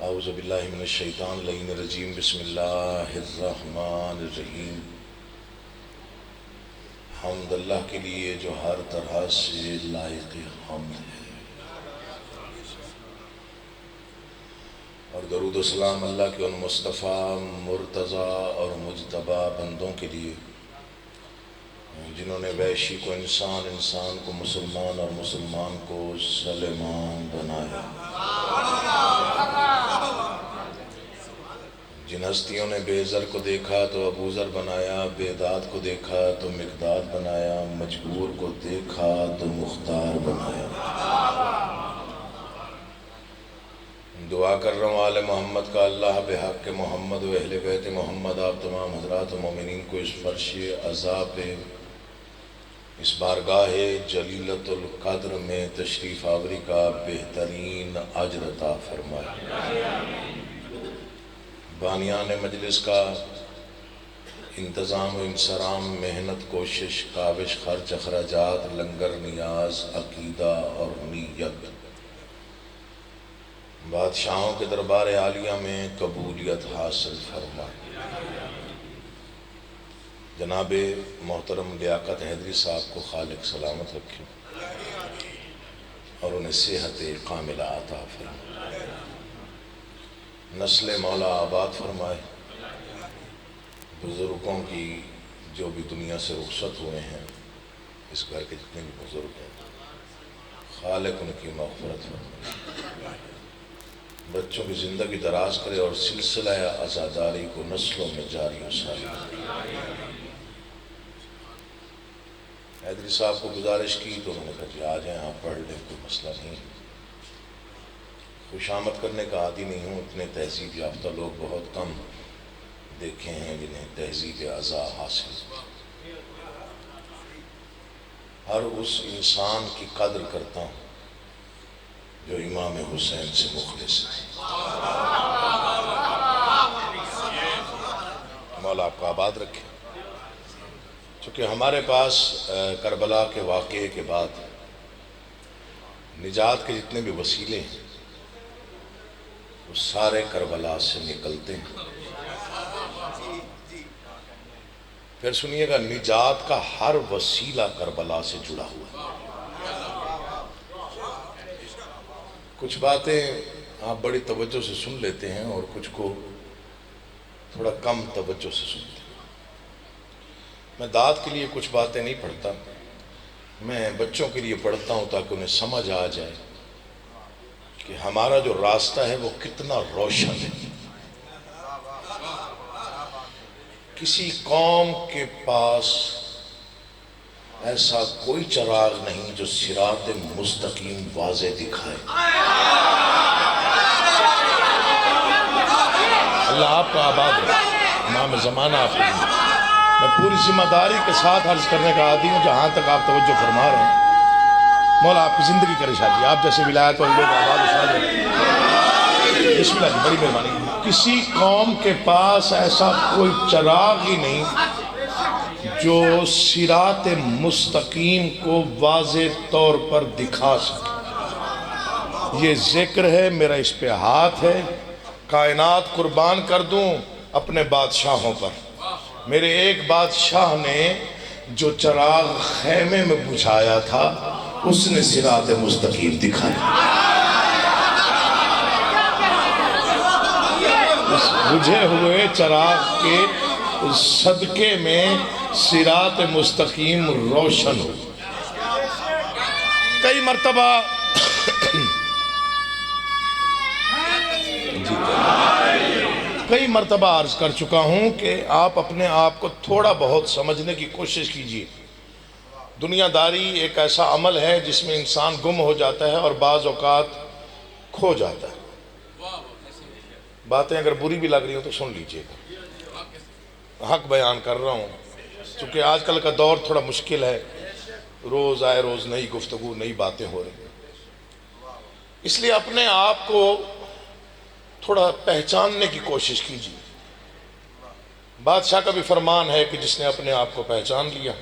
اعوذ باللہ من الشیطان اللعین الرجیم بسم اللہ الرحمن الرحیم۔ حمد اللہ کے لیے جو ہر طرح سے لائق حمد ہے، اور درود و سلام اللہ کے ان مصطفیٰ مرتضیٰ اور مجتبیٰ بندوں کے لیے جنہوں نے وحشی کو انسان، انسان کو مسلمان اور مسلمان کو سلیمان بنایا، جن ہستیوں نے بے زر کو دیکھا تو ابو ذر بنایا، بے داد کو دیکھا تو مقداد بنایا، مجبور کو دیکھا تو مختار بنایا۔ دعا کر رہا ہوں آل محمد کا اللہ بحق محمد و اہل بیت محمد آپ تمام حضرات و مومنین کو اس فرش عذاب پہ اس بارگاہ جلیلۃ القدر میں تشریف آوری کا بہترین اجر عطا فرمائے۔ بانیان مجلس کا انتظام و انصرام، محنت، کوشش، کاوش، خرچ، اخراجات، لنگر، نیاز، عقیدہ اور نیت بادشاہوں کے دربار عالیہ میں قبولیت حاصل فرمائے۔ جناب محترم لیاقت حیدری صاحب کو خالق سلامت رکھے اور انہیں صحت کاملہ عطا فرمائے، نسل مولا آباد فرمائے۔ بزرگوں کی جو بھی دنیا سے رخصت ہوئے ہیں، اس گھر کے جتنے بھی بزرگ ہیں، خالق ان کی مغفرت فرمائے، بچوں کی زندگی دراز کرے اور سلسلہ عزاداری کو نسلوں میں جاری و ساری۔ حیدری صاحب کو گزارش کی تو انہوں نے کہا جی آ جائیں، آپ پڑھ لیں، کوئی مسئلہ نہیں۔ خوش آمد کرنے کا عادی نہیں ہوں، اتنے تہذیب یافتہ لوگ بہت کم دیکھے ہیں جنہیں تہذیب اعضاء حاصل۔ ہر اس انسان کی قدر کرتا ہوں جو امام حسین سے مخلص ہے۔ مولا آپ کو آباد رکھے۔ چونکہ ہمارے پاس کربلا کے واقعے کے بعد نجات کے جتنے بھی وسیلے ہیں وہ سارے کربلا سے نکلتے ہیں۔ پھر سنیے گا، نجات کا ہر وسیلہ کربلا سے جڑا ہوا ہے۔ کچھ باتیں آپ بڑی توجہ سے سن لیتے ہیں اور کچھ کو تھوڑا کم توجہ سے سنتے ہیں۔ میں داد کے لیے کچھ باتیں نہیں پڑھتا، میں بچوں کے لیے پڑھتا ہوں تاکہ انہیں سمجھ آ جائے کہ ہمارا جو راستہ ہے وہ کتنا روشن ہے۔ کسی قوم کے پاس ایسا کوئی چراغ نہیں جو صراط مستقیم واضح دکھائے۔ اللہ آپ کا آباد رکھے، امام زمانہ آپ کو۔ میں پوری ذمہ داری کے ساتھ عرض کرنے کا عادی ہوں، جہاں تک آپ توجہ فرما رہے ہیں مولا آپ کی زندگی کرے شادی، آپ جیسے ولایت والے لوگ آباد و شاد ہیں۔ بسم اللہ جی، بڑی مہربانی۔ کسی قوم کے پاس ایسا کوئی چراغ ہی نہیں جو صراط مستقیم کو واضح طور پر دکھا سکے۔ یہ ذکر ہے، میرا اس پہ ہاتھ ہے، کائنات قربان کر دوں اپنے بادشاہوں پر۔ میرے ایک بادشاہ نے جو چراغ خیمے میں بجھایا تھا اس نے صراط مستقیم دکھایا۔ اس بجھے ہوئے چراغ کے صدقے میں صراط مستقیم روشن ہو۔ کئی مرتبہ عرض کر چکا ہوں کہ آپ اپنے آپ کو تھوڑا بہت سمجھنے کی کوشش کیجئے۔ دنیا داری ایک ایسا عمل ہے جس میں انسان گم ہو جاتا ہے اور بعض اوقات کھو جاتا ہے۔ باتیں اگر بری بھی لگ رہی ہوں تو سن لیجئے گا، حق بیان کر رہا ہوں۔ چونکہ آج کل کا دور تھوڑا مشکل ہے، روز آئے روز نئی گفتگو، نئی باتیں ہو رہی ہیں، اس لیے اپنے آپ کو تھوڑا پہچاننے کی کوشش کیجیے۔ بادشاہ کا بھی فرمان ہے کہ جس نے اپنے آپ کو پہچان لیا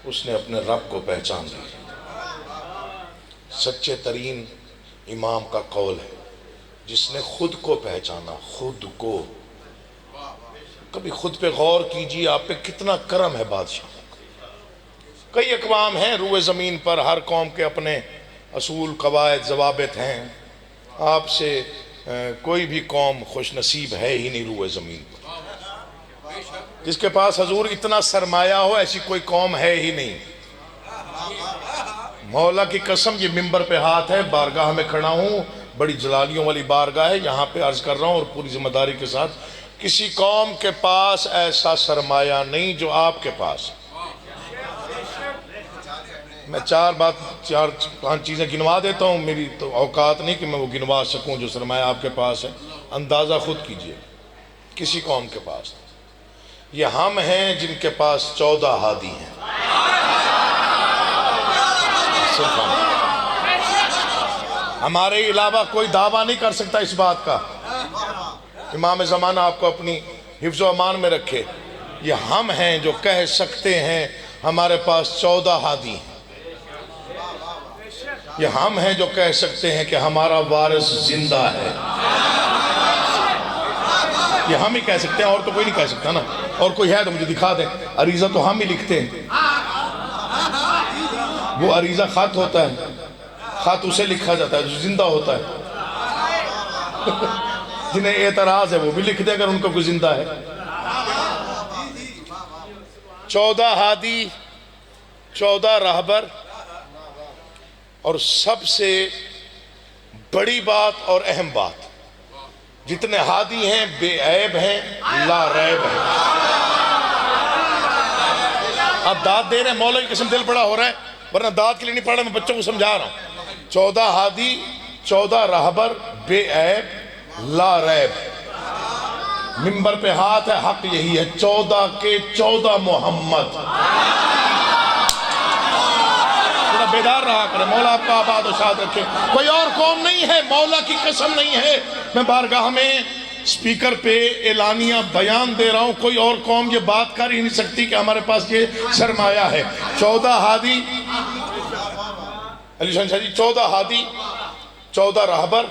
اس نے اپنے رب کو پہچان لیا۔ سچے ترین امام کا قول ہے، جس نے خود کو پہچانا، خود کو. کبھی خود پہ غور کیجیے آپ پہ کتنا کرم ہے بادشاہ. کئی اقوام ہیں روئے زمین پر، ہر قوم کے اپنے اصول، قواعد، ضوابط ہیں. آپ سے کوئی بھی قوم خوش نصیب ہے ہی نہیں روئے زمین پر. جس کے پاس حضور اتنا سرمایہ ہو ایسی کوئی قوم ہے ہی نہیں. مولا کی قسم، یہ ممبر پہ ہاتھ ہے، بارگاہ میں کھڑا ہوں، بڑی جلالیوں والی بارگاہ ہے، یہاں پہ عرض کر رہا ہوں اور پوری ذمہ داری کے ساتھ، کسی قوم کے پاس ایسا سرمایہ نہیں جو آپ کے پاس. میں چار پانچ چیزیں گنوا دیتا ہوں، میری تو اوقات نہیں کہ میں وہ گنوا سکوں جو سرمایہ آپ کے پاس ہے. اندازہ خود کیجئے، کسی قوم کے پاس. یہ ہم ہیں جن کے پاس 14 ہادی ہیں. صرف ہم. ہمارے علاوہ کوئی دعویٰ نہیں کر سکتا اس بات کا. امام زمانہ آپ کو اپنی حفظ و امان میں رکھے. یہ ہم ہیں جو کہہ سکتے ہیں ہمارے پاس 14 ہادی ہیں. یہ ہم ہیں جو کہہ سکتے ہیں کہ ہمارا وارث زندہ ہے. یہ ہم ہی کہہ سکتے ہیں، اور تو کوئی نہیں کہہ سکتا نا. اور کوئی ہے تو مجھے دکھا دیں. عریضہ تو ہم ہی لکھتے ہیں. وہ عریضہ خط ہوتا ہے، خط اسے لکھا جاتا ہے جو زندہ ہوتا ہے. جنہیں اعتراض ہے وہ بھی لکھ دے اگر ان کو کوئی زندہ ہے. 14 ہادی، 14 راہبر، اور سب سے بڑی بات اور اہم بات، جتنے ہادی ہیں بے عیب ہیں، لا ریب ہیں. اب داد دے رہے ہیں، مولا کی قسم دل بڑا ہو رہا ہے، ورنہ داد کے لیے نہیں پڑھ رہا، میں بچوں کو سمجھا رہا ہوں. 14 ہادی، 14 راہبر، بے عیب، لا ریب. ممبر پہ ہاتھ ہے، حق یہی ہے، 14 کے 14 محمد. بیدار رہا کرے. مولا آپ کا آباد و شاد رکھے. کوئی اور قوم نہیں ہے، مولا کی قسم نہیں ہے. میں بارگاہ میں سپیکر پہ اعلانیہ بیان دے رہا ہوں، کوئی اور قوم یہ بات کر ہی نہیں سکتی کہ ہمارے پاس یہ سرمایہ ہے. 14 ہادی، علی شاہ جی، 14 ہادی، 14 راہبر،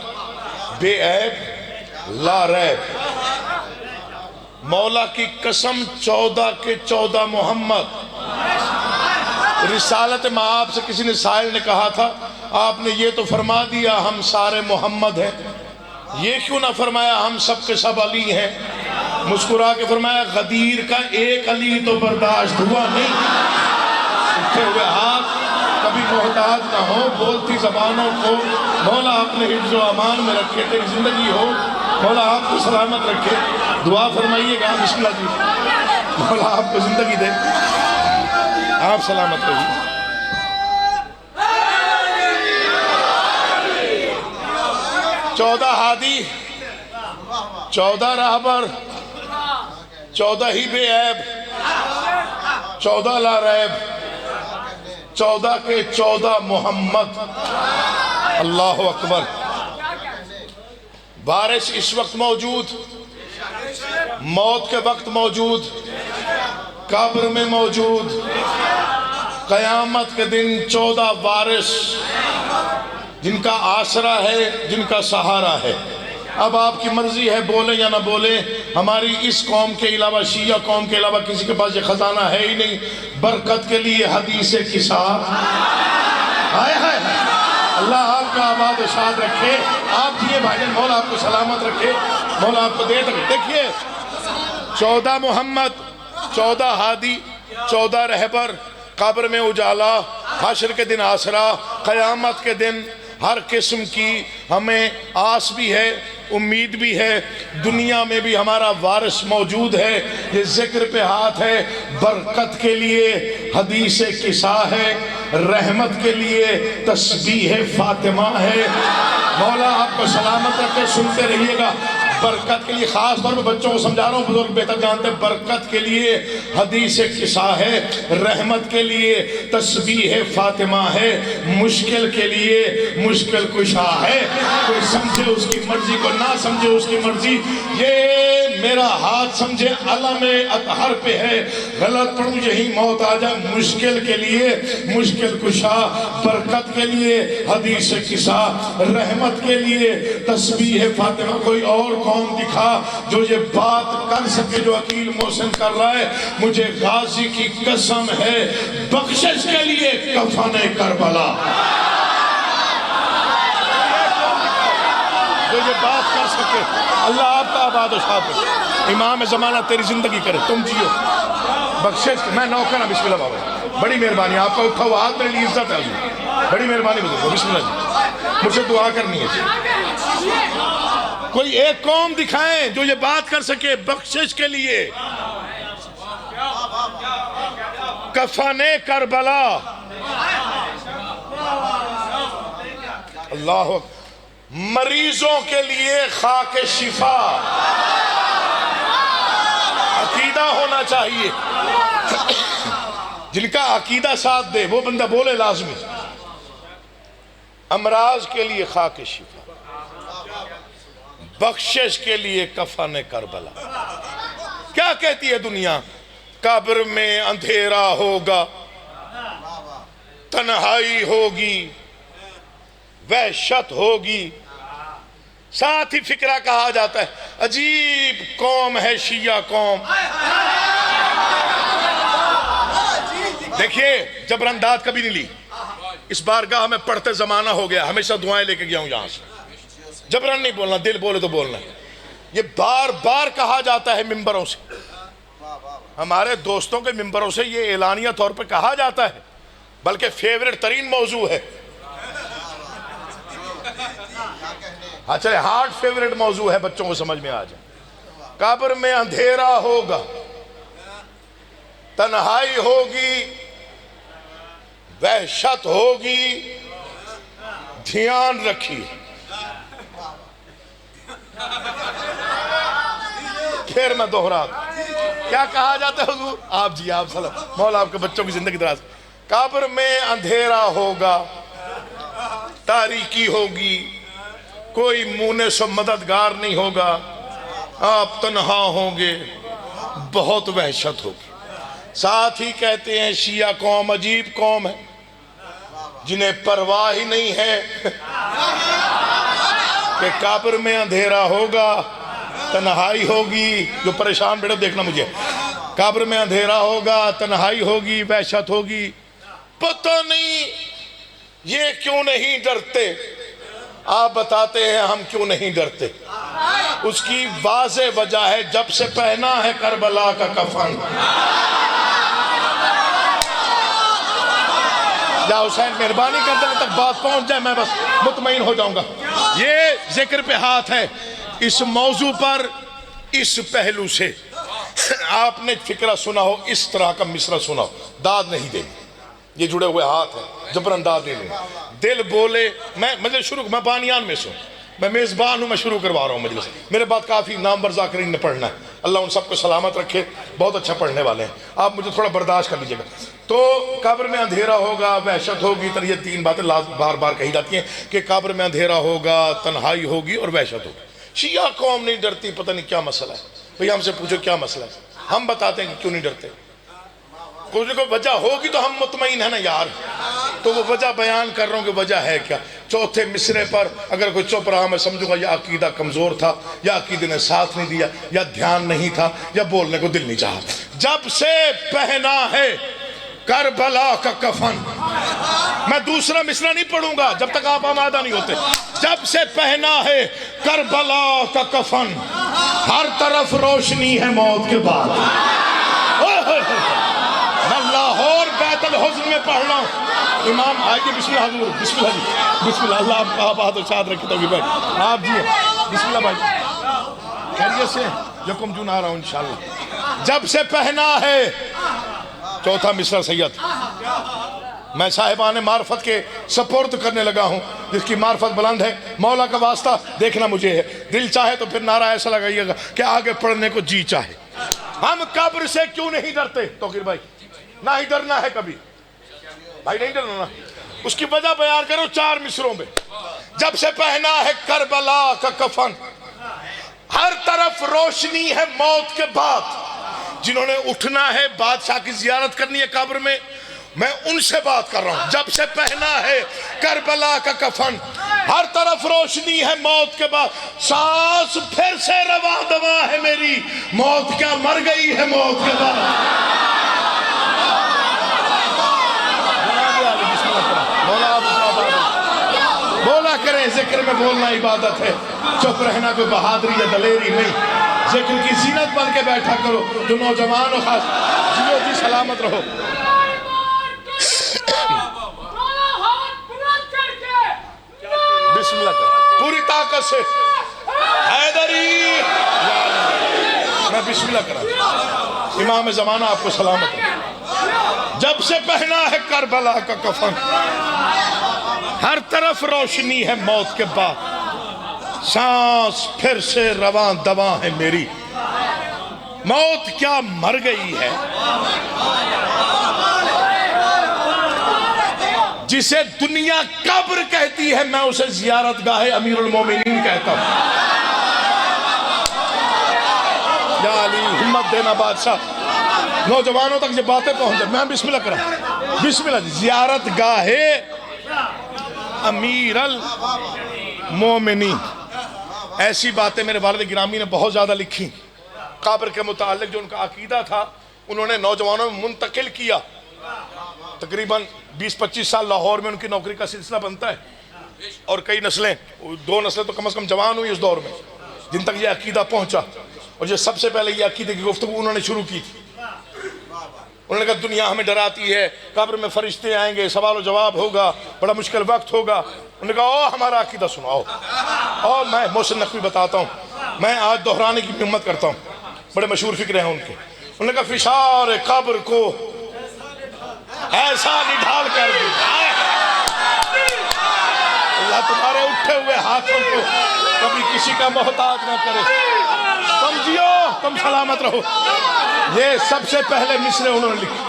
بے عیب، لا ریب. مولا کی قسم 14 کے 14 محمد. رسالت مآب سے کسی نے سائل نے کہا تھا، آپ نے یہ تو فرما دیا ہم سارے محمد ہیں، یہ کیوں نہ فرمایا ہم سب کے سب علی ہیں؟ مسکرا کے فرمایا غدیر کا ایک علی تو برداشت ہوا نہیں. اٹھے ہوئے ہاتھ، کبھی محتاج نہ ہو بولتی زبانوں کو. مولا اپنے حفظ و امان میں رکھے، تیری زندگی ہو. مولا آپ کو سلامت رکھے. دعا فرمائیے گا. بسم اللہ جی. مولا آپ کو زندگی دے، آپ سلامت رہیے. چودہ ہادی، 14 راہبر، 14 ہی بے عیب، 14 لا ریب، 14 کے 14 محمد. اللہ اکبر. وارث اس وقت موجود، موت کے وقت موجود، قبر میں موجود. قیامت کے دن 14 وارث جن کا آسرا ہے، جن کا سہارا ہے. اب آپ کی مرضی ہے بولے یا نہ بولے. ہماری اس قوم کے علاوہ، شیعہ قوم کے علاوہ کسی کے پاس یہ خزانہ ہے ہی نہیں. برکت کے لیے حدیث قصا. ہائے ہائے اللہ آپ کا آباد و شاد رکھے. آپ دیئے بھائی جان، مولا آپ کو سلامت رکھے، مولا آپ کو دے تک. دیکھیے 14 محمد، 14 ہادی، 14 رہبر، قبر میں اجالا، حشر کے دن آسرا، قیامت کے دن ہر قسم کی ہمیں آس بھی ہے، امید بھی ہے. دنیا میں بھی ہمارا وارث موجود ہے. یہ ذکر پہ ہاتھ ہے. برکت کے لیے حدیث قصا ہے، رحمت کے لیے تسبیح فاطمہ ہے. مولا آپ کو سلامت رکھے. سنتے رہیے گا. برکت کے لیے، خاص طور پہ بچوں کو سمجھا رہا ہوں، بزرگ بہتر جانتے ہیں، برکت کے لیے حدیث قصہ ہے، رحمت کے لیے تسبیح فاطمہ ہے، مشکل کے لیے مشکل کشا ہے، کوئی سمجھے اس کی مرضی کو نہ سمجھے اس کی مرضی، یہ میرا ہاتھ سمجھے علم اطہر پہ ہے، غلط پڑھوں یہی موت آ جائے، مشکل کے لیے مشکل کشا، برکت کے لیے حدیث قصہ، رحمت کے لیے تسبیح فاطمہ۔ کوئی اور قوم دکھا جو یہ بات کر سکے جو عقیل محسن کر رہا ہے، مجھے غازی کی قسم ہے بخشش کے لیے کفن کربلا، جو یہ بات کر سکے۔ اللہ آپ کا آباد و شاد رکھے، امام زمانہ تیری زندگی کرے، تم جیو بخشش۔ میں نوکر ہوں، بسم اللہ بابا، بڑی مہربانی، آپ کا اٹھا ہوا ہاتھ میرے لیے عزت ہے حضور، بڑی مہربانی بزرگو، بسم اللہ جی، مجھ سے دعا کرنی ہے جی۔ کوئی ایک قوم دکھائیں جو یہ بات کر سکے بخشش کے لیے کفن کربلا۔ اللہ اکبر۔ مریضوں کے لیے خاک شفا، عقیدہ ہونا چاہیے، جن کا عقیدہ ساتھ دے وہ بندہ بولے لازمی، امراض کے لیے خاک شفا، بخشش کے لیے کفن کربلا۔ کیا کہتی ہے دنیا؟ قبر میں اندھیرا ہوگا، تنہائی ہوگی، وحشت ہوگی، ساتھ ہی فکرہ کہا جاتا ہے۔ عجیب قوم ہے شیعہ قوم۔ دیکھیے جبرنداد کبھی نہیں لی، اس بارگاہ میں پڑھتے زمانہ ہو گیا، ہمیشہ دعائیں لے کے گیا ہوں یہاں سے، جبرن نہیں بولنا، دل بولے تو بولنا۔ یہ بار بار کہا جاتا ہے ممبروں سے، ہمارے دوستوں کے ممبروں سے یہ اعلانیہ طور پر کہا جاتا ہے، بلکہ فیورٹ ترین موضوع ہے، ہاں چلے ہارڈ فیورٹ موضوع ہے، بچوں کو سمجھ میں آ جائے۔ قبر میں اندھیرا ہوگا، تنہائی ہوگی، وحشت ہوگی، دھیان رکھیے۔ پھر میں دوہرا کیا کہا جاتا ہے حضور؟ آپ جی آپ سلام، مولا آپ کے بچوں کی زندگی دراز۔ قبر میں اندھیرا ہوگا، تاریکی ہوگی، کوئی مونس و مددگار نہیں ہوگا، آپ تنہا ہوں گے، بہت وحشت ہوگی۔ ساتھ ہی کہتے ہیں شیعہ قوم عجیب قوم ہے، جنہیں پرواہ ہی نہیں ہے کہ قبر میں اندھیرا ہوگا، تنہائی ہوگی۔ جو پریشان بیٹھے دیکھنا مجھے، قبر میں اندھیرا ہوگا، تنہائی ہوگی، وحشت ہوگی، پتہ نہیں یہ کیوں نہیں ڈرتے۔ آپ بتاتے ہیں ہم کیوں نہیں ڈرتے۔ اس کی واضح وجہ ہے جب سے پہنا ہے کربلا کا کفن۔ یا حسین مہربانی کر دینے تک بات پہنچ جائے، میں بس مطمئن ہو جاؤں گا۔ یہ ذکر پہ ہاتھ ہے اس موضوع پر، اس پہلو سے آپ نے فکرہ سنا ہو، اس طرح کا مصرع سنا ہو، داد نہیں دیں، یہ جڑے ہوئے ہاتھ ہیں، جبرن داد نہیں دیں، دل بولے۔ میں مجلس شروع، میں بانیان میں سے ہوں، میں میزبان ہوں، میں شروع کروا رہا ہوں مجلس، میرے بعد کافی نامور ذاکرین نے پڑھنا ہے، اللہ ان سب کو سلامت رکھے، بہت اچھا پڑھنے والے ہیں، آپ مجھے تھوڑا برداشت کر لیجئے گا۔ تو قبر میں اندھیرا ہوگا، وحشت ہوگی، تو یہ تین باتیں بار بار کہی جاتی ہیں کہ قبر میں اندھیرا ہوگا، تنہائی ہوگی اور وحشت ہوگی۔ شیعہ قوم نہیں ڈرتی، پتہ نہیں کیا مسئلہ ہے، بھئی ہم سے پوچھو کیا مسئلہ ہے، ہم بتاتے ہیں کہ کیوں نہیں ڈرتے۔ کوئی کو وجہ ہوگی تو ہم مطمئن ہیں نا یار، تو وہ وجہ بیان کر رہا ہوں کہ وجہ ہے کیا۔ چوتھے مصرے پر اگر کوئی چپ رہا میں سمجھوں گا یا عقیدہ کمزور تھا، یا عقیدے نے ساتھ نہیں دیا، یا دھیان نہیں تھا، یا بولنے کو دل نہیں چاہا۔ جب سے پہنا ہے کربلا کا کفن، میں دوسرا مصرع نہیں پڑھوں گا جب تک آپ آمادہ نہیں ہوتے۔ جب سے پہنا ہے کربلا کا کفن، ہر طرف روشنی ہے موت کے بعد۔ میں لاہور بیت الحزن میں پڑھ رہا ہوں، امام آئیے، بسم اللہ حضور، بسم اللہ جی، بسم اللہ، اللہ آپ کا آباد و شاد رکھے تو بھائی آپ جی، بسم اللہ بھائی، خیریت سے یکم جون آ رہا ہوں انشاءاللہ۔ جب سے پہنا ہے، چوتھا مصرع سید، میں صاحبان معرفت کے سپورٹ کرنے لگا ہوں، جس کی معرفت بلند ہے، مولا کا واسطہ دیکھنا مجھے ہے، دل چاہے تو پھر نعرہ ایسا لگائیے گا کہ آگے پڑھنے کو جی چاہے۔ ہم قبر سے کیوں نہیں ڈرتے توقیر بھائی؟ نہ ہی ڈرنا ہے کبھی بھائی، نہیں ڈرنا۔ اس کی وجہ بیان کرو 4 مصروں میں۔ جب سے پہنا ہے کربلا کا کفن، ہر طرف روشنی ہے موت کے بعد۔ جنہوں نے اٹھنا ہے بادشاہ کی زیارت کرنی ہے قبر میں، میں ان سے بات کر رہا ہوں۔ جب سے پہنا ہے کربلا کا کفن، ہر طرف روشنی ہے موت کے بعد، سانس پھر سے رواں دواں ہے میری، موت کیا مر گئی ہے موت کے بعد۔ بولا کریں، ذکر میں بولنا عبادت ہے، چپ رہنا کوئی بہادری یا دلیری نہیں۔ ذکر کی زینت بن کے بیٹھا کرو، جو نوجوان ہو خاص جیو جی سلامت رہو۔ بسم اللہ کر پوری طاقت سے، حیدری میں بسم اللہ کرا۔ امام زمانہ آپ کو سلامت رہو۔ جب سے پہنا ہے کربلا کا کفن، ہر طرف روشنی ہے موت کے بعد، سانس پھر سے رواں دواں ہے میری، موت کیا مر گئی ہے۔ جسے دنیا قبر کہتی ہے، میں اسے زیارت گاہ امیر المومنین کہتا ہوں۔ یا علی ہمت دینا بادشاہ، نوجوانوں تک یہ باتیں پہنچ جائیں۔ میں بسم اللہ کرا، بسم اللہ، زیارت گاہ امیر المومنین۔ ایسی باتیں میرے والد گرامی نے بہت زیادہ لکھی قبر کے متعلق، جو ان کا عقیدہ تھا انہوں نے نوجوانوں میں منتقل کیا۔ تقریباً 20-25 سال لاہور میں ان کی نوکری کا سلسلہ بنتا ہے، اور کئی نسلیں، 2 نسلیں تو کم از کم جوان ہوئی اس دور میں جن تک یہ عقیدہ پہنچا۔ اور یہ سب سے پہلے یہ عقیدے کی گفتگو انہوں نے شروع کی تھی۔ انہوں نے کہا دنیا ہمیں ڈراتی ہے، قبر میں فرشتے آئیں گے، سوال و جواب ہوگا، بڑا مشکل وقت ہوگا۔ انہوں نے کہا ہمارا عقیدہ سناؤ۔ اور میں محسن نقوی بتاتا ہوں، میں آج دہرانے کی ہمت کرتا ہوں، بڑے مشہور فکرے ہیں ان کے۔ انہوں نے کہا فشار قبر کو ایسا نڈھال کر دی، اللہ تمہارے اٹھے ہوئے ہاتھوں کو کبھی کسی کا محتاج نہ کرے، تم جیو تم سلامت رہو۔ یہ سب سے پہلے مصرے انہوں نے لکھی،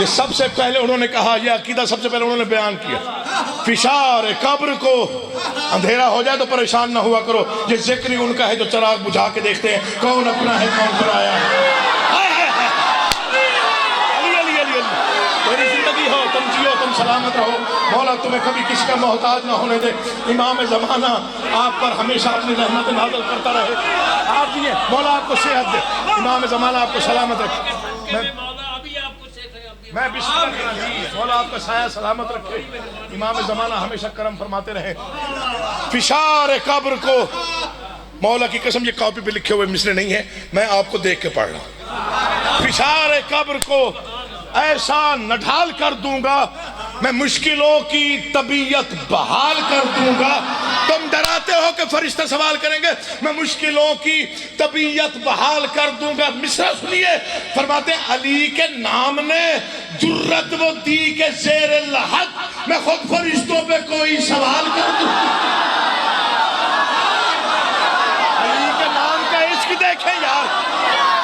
یہ سب سے پہلے انہوں نے کہا، یہ عقیدہ سب سے پہلے انہوں نے بیان کیا۔ فشار قبر کو، اندھیرا ہو جائے تو پریشان نہ ہوا کرو، یہ ذکر ہی ان کا ہے جو چراغ بجھا کے دیکھتے ہیں کون اپنا ہے کون پرایا ہے۔ تیری زندگی ہو، تم جیو تم سلامت رہو، مولا تمہیں کبھی کسی کا محتاج نہ ہونے دے۔ امام زمانہ آپ پر ہمیشہ اپنی رحمت نازل کرتا رہے، آپ دیئے مولا آپ کو صحت دے، امام زمانہ آپ کو سلامت رکھے۔ میں بسم اللہ کرا دی، مولا آپ کا سایہ سلامت رکھے، امام زمانہ ہمیشہ کرم فرماتے رہے۔ فشار قبر کو، مولا کی قسم یہ کاپی پہ لکھے ہوئے مصرے نہیں ہے، میں آپ کو دیکھ کے پڑھ رہا ہوں۔ فشار قبر کو ایسا نڈھال کر دوں گا، میں مشکلوں کی طبیعت بحال کر دوں گا۔ تم ڈراتے ہو کہ فرشتہ سوال کریں گے، میں مشکلوں کی طبیعت بحال کر دوں گا۔ مصرع سنیے، فرماتے ہیں علی کے نام نے جرت وہ دی کہ زیر لحد میں خود فرشتوں پہ کوئی سوال کر دوں۔ علی کے نام کا عشق دیکھیں یار،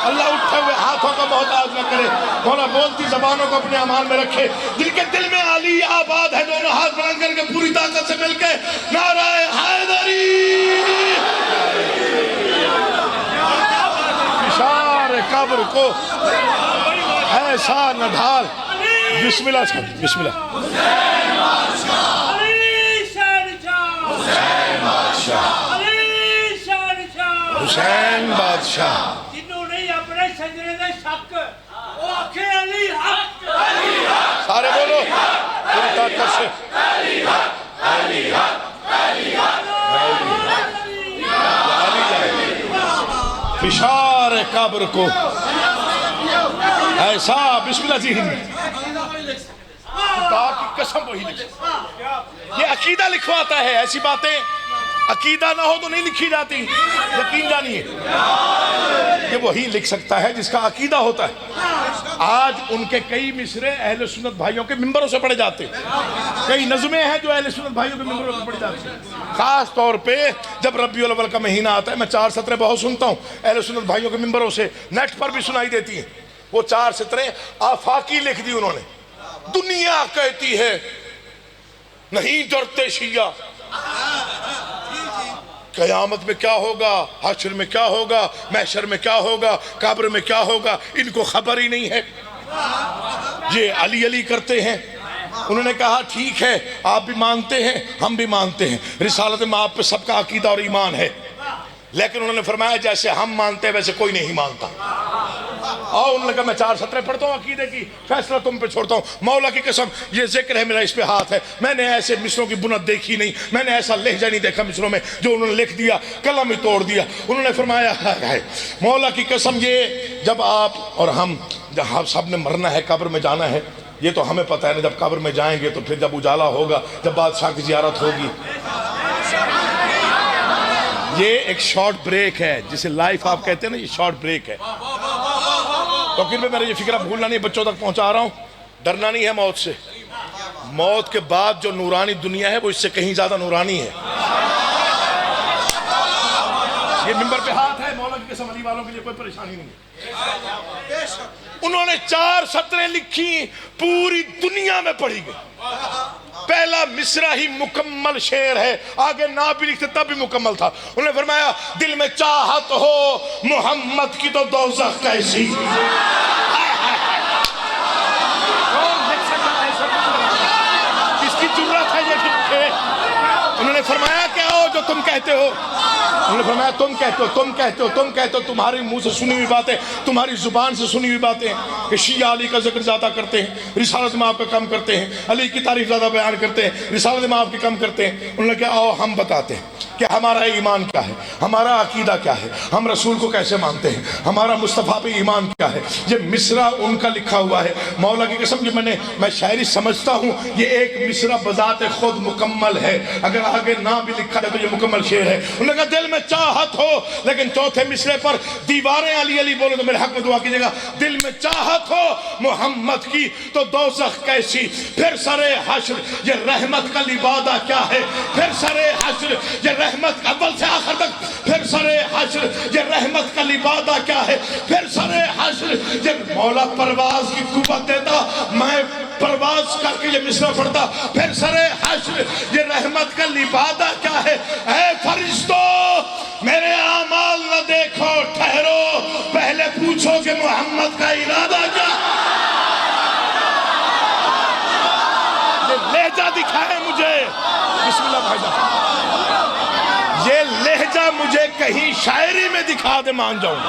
اللہ اٹھے ہوئے ہاتھوں کا محتاج نہ کرے، مولا بولتی زبانوں کو اپنے امان میں رکھے، جن کے دل میں علی آباد ہے دونوں ہاتھ بلند کر کے پوری طاقت سے مل کے نعرہ حیدری۔ فشار قبر کو ایسا نہ ڈھال، بسم اللہ سے بسم اللہ۔ حسین بادشاہ سارے بولو پوری طاقت سے، فشار قبر کو ایسا، بسم اللہ جی خدا کی قسم وہی لکھے، یہ عقیدہ لکھواتا ہے۔ ایسی باتیں عقیدہ نہ ہو تو نہیں لکھی جاتی، یقین جانیے کہ وہی لکھ سکتا ہے جس کا عقیدہ ہوتا ہے۔ آج ان کے کئی مصرے اہل سنت بھائیوں کے ممبروں سے پڑھے جاتے ہیں، کئی نظمیں ہیں جو اہل سنت بھائیوں کے ممبروں سے پڑھی جاتی ہیں۔ خاص طور پہ جب ربیع الاول کا مہینہ آتا ہے، میں 4 سطریں بہت سنتا ہوں اہل سنت بھائیوں کے ممبروں سے، نیٹ پر بھی سنائی دیتی ہیں۔ وہ 4 سطریں آفاقی لکھ دی انہوں نے۔ دنیا کہتی ہے نہیں ڈرتے شیعہ، قیامت میں کیا ہوگا، حشر میں کیا ہوگا، محشر میں کیا ہوگا، قبر میں کیا ہوگا، ان کو خبر ہی نہیں ہے، یہ علی علی کرتے ہیں۔ انہوں نے کہا ٹھیک ہے، آپ بھی مانتے ہیں ہم بھی مانتے ہیں، رسالت میں آپ پہ سب کا عقیدہ اور ایمان ہے، لیکن انہوں نے فرمایا جیسے ہم مانتے ہیں ویسے کوئی نہیں مانتا۔ اور انہوں نے کہا میں 4 سطریں پڑھتا ہوں عقیدے کی، فیصلہ تم پہ چھوڑتا ہوں، مولا کی قسم یہ ذکر ہے میرا اس پہ ہاتھ ہے، میں نے ایسے مصروں کی بنت دیکھی نہیں، میں نے ایسا لہجہ نہیں دیکھا مصروں میں جو انہوں نے لکھ دیا، قلم ہی توڑ دیا۔ انہوں نے فرمایا ہے مولا کی قسم یہ جب آپ اور ہم سب نے مرنا ہے، قبر میں جانا ہے، یہ تو ہمیں پتہ ہے نا، جب قبر میں جائیں گے تو پھر جب اجالا ہوگا، جب بادشاہ کی زیارت ہوگی۔ یہ ایک شارٹ بریک ہے جسے لائف آپ کہتے ہیں نا، یہ شارٹ بریک ہے۔ تو پھر میں میرا یہ فکرہ بھولنا نہیں، بچوں تک پہنچا رہا ہوں، ڈرنا نہیں ہے موت سے۔ موت کے بعد جو نورانی دنیا ہے وہ اس سے کہیں زیادہ نورانی ہے۔ یہ ممبر پہ ہاتھ ہے، مولا کی قسم علی والوں کے لیے کوئی پریشانی نہیں ہے۔ انہوں نے 4 سطریں لکھی، پوری دنیا میں پڑھی گئی۔ پہلا مصرع ہی مکمل شعر ہے، آگے نہ بھی لکھتے تب بھی مکمل تھا۔ انہوں نے فرمایا دل میں چاہت ہو محمد کی تو دوزخ کیسی، کس کی جرات ہے یہ لکھے۔ انہوں نے فرمایا کہ آؤ جو تم کہتے ہو، انہوں نے فرمایا تم کہتے ہو تم کہتے ہو تم کہتے ہو، تمہاری منہ سے سنی ہوئی باتیں، تمہاری زبان سے سنی ہوئی باتیں کہ شیعہ علی کا ذکر زیادہ کرتے ہیں، رسالت میں آپ کا کم کرتے ہیں، علی کی تعریف زیادہ بیان کرتے ہیں، رسالت میں آپ کی کم کرتے ہیں۔ انہوں نے کہا آؤ ہم بتاتے ہیں کہ ہمارا ایمان کیا ہے، ہمارا عقیدہ کیا ہے، ہم رسول کو کیسے مانتے ہیں، ہمارا مصطفیٰ پہ ایمان کیا ہے۔ یہ مصرع ان کا لکھا ہوا ہے، مولا کی قسم یہ میں شاعری سمجھتا ہوں یہ ایک مصرع بذات خود مکمل ہے، اگر آگے نہ بھی لکھا ہے تو یہ مکمل شعر ہے۔ انہوں نے کہا دل میں چاہت ہو، لیکن چوتھے مصرے پر دیواریں علی علی بولے تو میرے حق میں دعا کیجئے گا، دل میں چاہت ہو محمد کی تو دوزخ کیسی، پھر سر حشر یہ رحمت کا لبادہ کیا ہے، پھر سر حشر یہ رحمت اول سے آخر تک، پھر سر حشر یہ رحمت کا لبادہ کیا ہے، پھر سر حشر یہ مولا پرواز کی قوت دیتا، میں پرواز کر کے یہ مصرع پڑھتا، پھر سر حشر یہ رحمت کا لبادہ کیا ہے، اے فرشتو میرے اعمال نہ دیکھو ٹھہرو، پہلے پوچھو کہ محمد کا ارادہ کیا۔ یہ لہجہ دکھائے مجھے، بسم اللہ بھائی جان، یہ لہجہ مجھے کہیں شاعری میں دکھا دے مان جاؤں،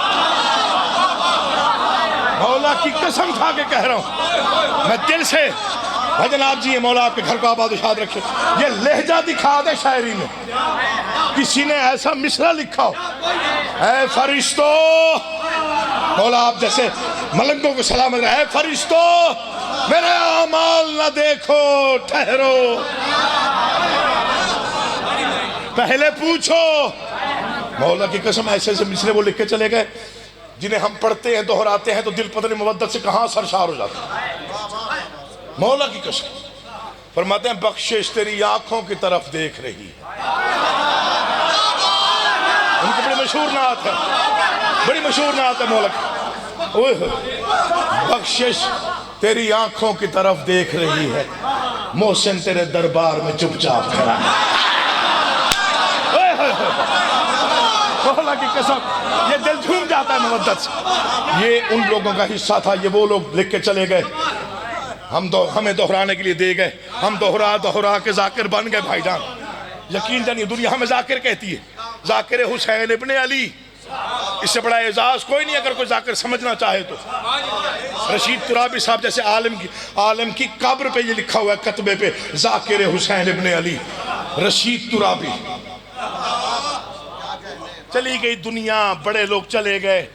مولا کی قسم کھا کے کہہ رہا ہوں میں دل سے۔ بھائی جناب جی مولا آپ کے گھر کو آباد و شاد رکھے، یہ لہجہ دکھا دے شاعری میں، کسی نے ایسا مصرع لکھا ہو، اے فرشتو، مولا آپ جیسے ملنگوں کو سلام رہے، اے فرشتو میرے اعمال نہ دیکھو ٹھہرو، پہلے پوچھو۔ مولا کی قسم ایسے ایسے مصرے وہ لکھ کے چلے گئے جنہیں ہم پڑھتے ہیں دہراتے ہیں تو دل پتہ نہیں مودت سے کہاں سرشار ہو جاتا ہے۔ مولا کی قسم فرماتے ہیں بخشش تیری آنکھوں کی طرف دیکھ رہی ہے، ان کی بڑی مشہور نعت ہے، بڑی مشہور نعت ہے مولا کی، بخشش تیری آنکھوں کی طرف دیکھ رہی ہے، محسن تیرے دربار میں چپ چاپ کھڑا ہے۔ مولا کی قسم یہ دل جھوم جاتا ہے مودت سے۔ یہ ان لوگوں کا حصہ تھا، یہ وہ لوگ لکھ کے چلے گئے، ہمیں دہرانے کے لیے دے گئے، ہم دہرا کے ذاکر بن گئے۔ بھائی جان یقین جانیے دنیا ہمیں ذاکر کہتی ہے، ذاکر حسین ابن علی، اس سے بڑا اعزاز کوئی نہیں اگر کوئی ذاکر سمجھنا چاہے تو۔ رشید ترابی صاحب جیسے عالم کی قبر پہ یہ لکھا ہوا ہے کتبے پہ، ذاکر حسین ابن علی، رشید ترابی۔ چلی گئی دنیا، بڑے لوگ چلے گئے،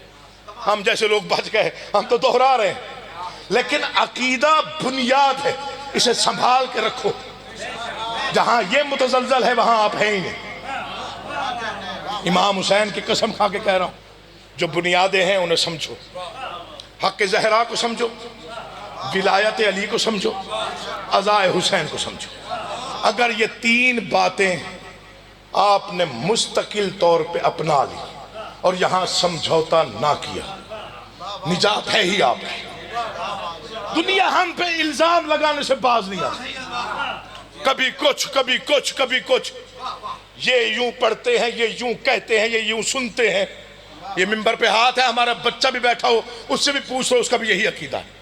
ہم جیسے لوگ بچ گئے، ہم تو دہرا رہے ہیں، لیکن عقیدہ بنیاد ہے، اسے سنبھال کے رکھو، جہاں یہ متزلزل ہے وہاں آپ ہیں ہی نہیں۔ امام حسین کی قسم کھا کے کہہ رہا ہوں، جو بنیادیں ہیں انہیں سمجھو، حق زہرا کو سمجھو، ولایت علی کو سمجھو، عزائے حسین کو سمجھو۔ اگر یہ تین باتیں آپ نے مستقل طور پہ اپنا لی اور یہاں سمجھوتا نہ کیا، نجات ہے ہی آپ کی۔ دنیا ہم پہ الزام لگانے سے باز نہیں آتی، کبھی کچھ کبھی کچھ کبھی کچھ، یہ یوں پڑھتے ہیں، یہ یوں کہتے ہیں، یہ یوں سنتے ہیں۔ یہ ممبر پہ ہاتھ ہے، ہمارا بچہ بھی بیٹھا ہو اس سے بھی پوچھ لو، اس کا بھی یہی عقیدہ ہے۔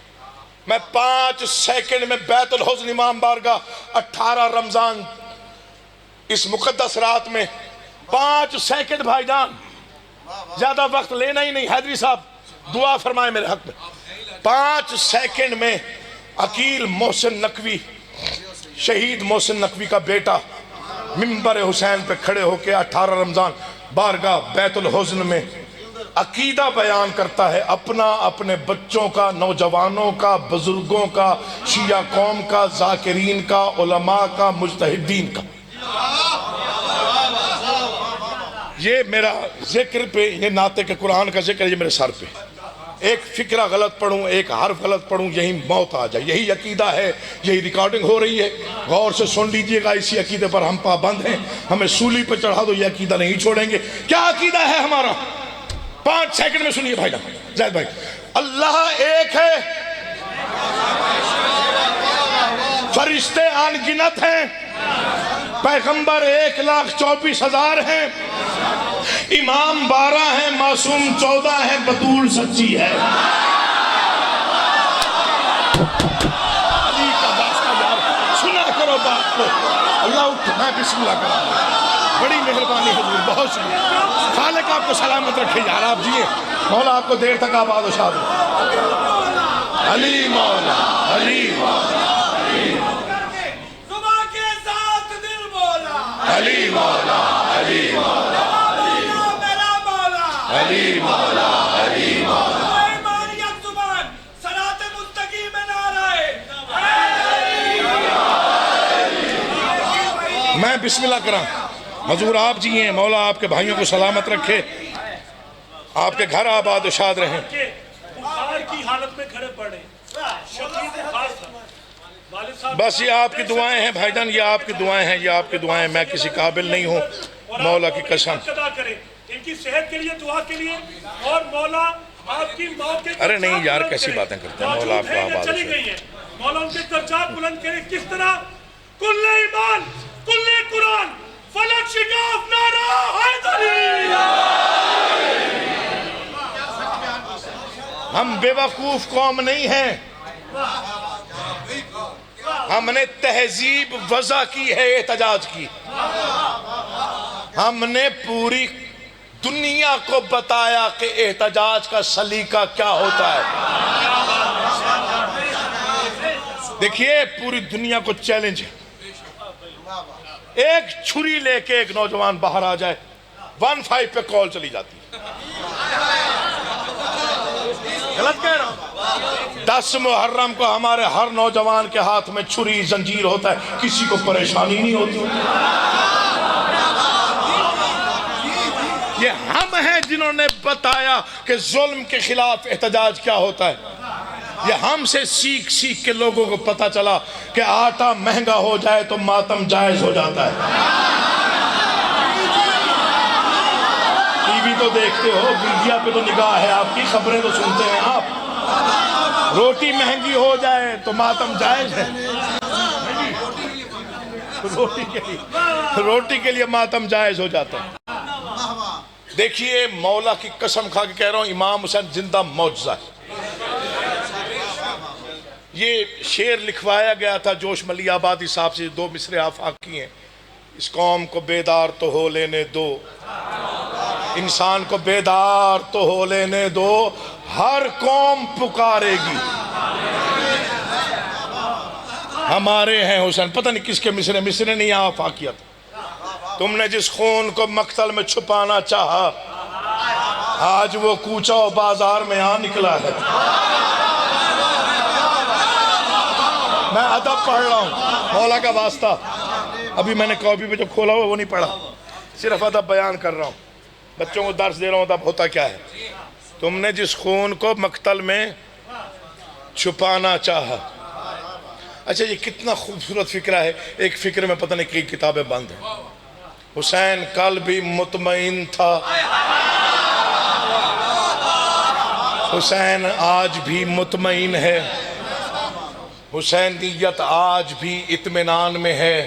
میں 5 سیکنڈ میں بیت الحسن امام بارگاہ 18 رمضان اس مقدس رات میں 5 سیکنڈ بھائی جان، زیادہ وقت لینا ہی نہیں، حیدری صاحب دعا فرمائے میرے حق میں۔ 5 سیکنڈ میں عقیل محسن نقوی، شہید محسن نقوی کا بیٹا ممبر حسین پہ کھڑے ہو کے 18 رمضان بارگاہ بیت الحسن میں عقیدہ بیان کرتا ہے، اپنا، اپنے بچوں کا، نوجوانوں کا، بزرگوں کا، شیعہ قوم کا، ذاکرین کا، علماء کا، مجتہدین کا۔ یہ میرا ذکر پہ، یہ نعت کے قرآن کا ذکر، یہ میرے سر پہ، ایک فکرہ غلط پڑھوں، ایک حرف غلط پڑھوں، یہی موت آ جائے۔ یہی عقیدہ ہے، یہی ریکارڈنگ ہو رہی ہے، غور سے سن لیجئے گا۔ اسی عقیدے پر ہم پابند ہیں، ہمیں سولی پہ چڑھا دو، یہ عقیدہ نہیں چھوڑیں گے۔ کیا عقیدہ ہے ہمارا؟ 5 سیکنڈ میں سنیے بھائی جان، زید بھائی۔ اللہ ایک ہے، فرشتے ان گنت ہیں، پیغمبر 1,24,000 ہیں، امام 12 ہیں، معصوم 14 ہیں، بطول سچی ہے۔ علی کا واسطہ یار، سنا کرو بات کو۔ اللہ اٹھ، میں بسم اللہ کروں، بڑی مہربانی حضور، بہت شکریہ۔ خالق آپ کو سلامت رکھے یار، آپ جیے، مولا آپ کو دیر تک آباد و شاد رکھے۔ علی مولا، علی مولا، صبح کے ساتھ دل مولا، علی مولا، علی مولا، میرا مولا، علی مولا، علی مولا۔ ایمانیت زبان، صراط مستقیم نعرہ، میں بسم اللہ کراں، حضور آپ جی ہیں، مولا آپ کے بھائیوں کو سلامت رکھے، آپ کے گھر آباد و شاد رہیں۔ بخار کی حالت میں کھڑے پڑے، شدید بخار تھا، والد صاحب بس یہ آپ کی دعائیں ہیں بھائی جان، یہ آپ کی دعائیں ہیں، یہ آپ کی دعائیں، میں کسی قابل نہیں ہوں، مولا کی قسم۔ ادا کریں ان کی صحت کے لیے، دعا کے لیے، اور مولا آپ کی موت کے ارے نہیں یار، کیسی باتیں کرتے ہیں، مولا آپ کا آباد چلی گئی ہیں، مولا ان کے درجات بلند کرے۔ کس طرح کل ایمان، کل قرآن، فلک شکاف نعرہ حیدری۔ ہم بے وقوف قوم نہیں ہیں، ہم نے تہذیب وضع کی ہے، احتجاج کی۔ ہم نے پوری دنیا کو بتایا کہ احتجاج کا سلیقہ کیا ہوتا ہے۔ دیکھیے پوری دنیا کو چیلنج ہے، ایک چھری لے کے ایک نوجوان باہر آ جائے، 15 پہ کال چلی جاتی ہے۔ غلط کہہ رہا ہوں؟ 10 محرم کو ہمارے ہر نوجوان کے ہاتھ میں چھری زنجیر ہوتا ہے، کسی کو پریشانی نہیں ہوتی۔ یہ ہم ہیں جنہوں نے بتایا کہ ظلم کے خلاف احتجاج کیا ہوتا ہے۔ یہ ہم سے سیکھ سیکھ کے لوگوں کو پتا چلا کہ آٹا مہنگا ہو جائے تو ماتم جائز ہو جاتا ہے۔ ٹی وی تو دیکھتے ہو، میڈیا پہ تو نگاہ ہے آپ کی، خبریں تو سنتے ہیں آپ۔ روٹی مہنگی ہو جائے تو ماتم جائز ہے، روٹی کے لیے ماتم جائز ہو جاتا ہے۔ دیکھیے مولا کی قسم کھا کے کہہ رہا ہوں، امام حسین زندہ معجزہ ہے۔ یہ شعر لکھوایا گیا تھا جوش ملی آبادی صاحب سے، 2 مصرے آفاق کی ہیں۔ اس قوم کو بیدار تو ہو لینے دو، انسان کو بیدار تو ہو لینے دو، ہر قوم پکارے گی۔ ہمارے ہیں حسین، پتہ نہیں کس کے مصرے نہیں آفاقیت۔ تم نے جس خون کو مقتل میں چھپانا چاہا، آج وہ کوچہ و بازار میں آ نکلا ہے۔ میں ادب پڑھ رہا ہوں، مولا کا واسطہ، ابھی میں نے کاپی پہ جو کھولا ہوا وہ نہیں پڑھا، صرف ادب بیان کر رہا ہوں۔ بچوں کو درس دے رہا ہوں تب ہوتا کیا ہے؟ تم نے جس خون کو مقتل میں چھپانا چاہا. اچھا یہ کتنا خوبصورت فکرہ ہے. ایک فکر میں پتہ نہیں کئی کتابیں بند ہیں. حسین کل بھی مطمئن تھا، حسین آج بھی مطمئن ہے، حسینیت آج بھی اطمینان میں ہے.